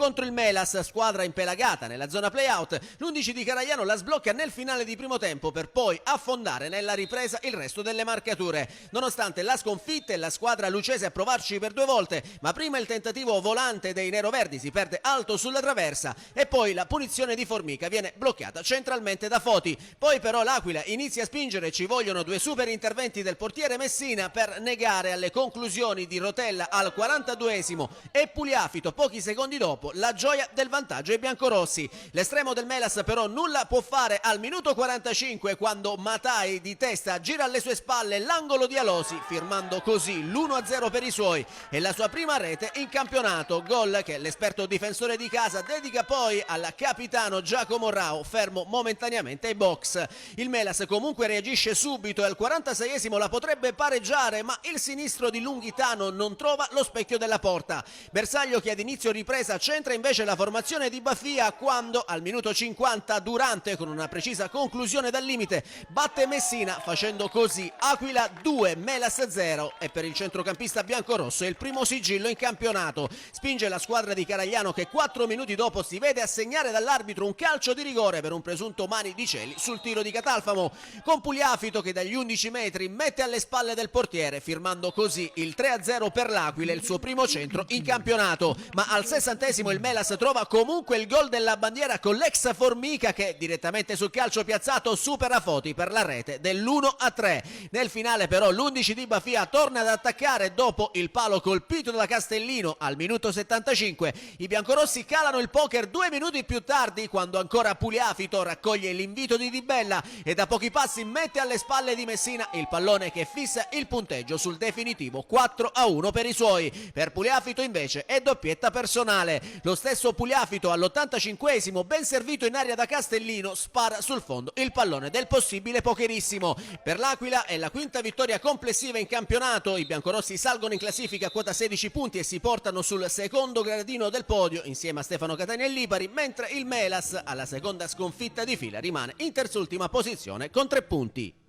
Contro il Melas, squadra impelagata nella zona play-out, l'11 di Caragliano la sblocca nel finale di primo tempo per poi affondare nella ripresa il resto delle marcature. Nonostante la sconfitta e la squadra lucese a provarci per 2 volte, ma prima il tentativo volante dei neroverdi si perde alto sulla traversa e poi la punizione di Formica viene bloccata centralmente da Foti. Poi però l'Aquila inizia a spingere, ci vogliono 2 super interventi del portiere Messina per negare alle conclusioni di Rotella al 42esimo e Pugliafito pochi secondi dopo la gioia del vantaggio ai biancorossi. L'estremo del Melas però nulla può fare al minuto 45 quando Matai di testa gira alle sue spalle l'angolo di Alosi, firmando così l'1-0 per i suoi e la sua prima rete in campionato, gol che l'esperto difensore di casa dedica poi al capitano Giacomo Rao, fermo momentaneamente ai box. Il Melas comunque reagisce subito e al 46esimo la potrebbe pareggiare, ma il sinistro di Lunghitano non trova lo specchio della porta. Bersaglio, che ad inizio ripresa centra invece la formazione di Baffia, quando al minuto 50 Durante, con una precisa conclusione dal limite, batte Messina, facendo così Aquila 2, Melas 0, e per il centrocampista biancorosso è il primo sigillo in campionato. Spinge la squadra di Caragliano, che 4 minuti dopo si vede assegnare dall'arbitro un calcio di rigore per un presunto mani di Celi sul tiro di Catalfamo, con Pugliafito che dagli 11 metri mette alle spalle del portiere, firmando così il 3-0 per l'Aquila, il suo primo centro in campionato. Ma al 60esimo il Melas trova comunque il gol della bandiera con l'ex Formica, che direttamente sul calcio piazzato supera Foti per la rete dell'1-3. Nel finale però l'11 di Baffia torna ad attaccare dopo il palo colpito da Castellino al minuto 75. I biancorossi calano il poker 2 minuti più tardi, quando ancora Pugliafito raccoglie l'invito di Di Bella e da pochi passi mette alle spalle di Messina il pallone che fissa il punteggio sul definitivo 4-1 per i suoi. Per Pugliafito invece è doppietta personale. Lo stesso Pugliafito all'85esimo, ben servito in aria da Castellino, spara sul fondo il pallone del possibile pokerissimo. Per l'Aquila è la quinta vittoria complessiva in campionato. I biancorossi salgono in classifica a quota 16 punti e si portano sul secondo gradino del podio insieme a Stefano Catania e Lipari, mentre il Melas alla seconda sconfitta di fila rimane in terzultima posizione con 3 punti.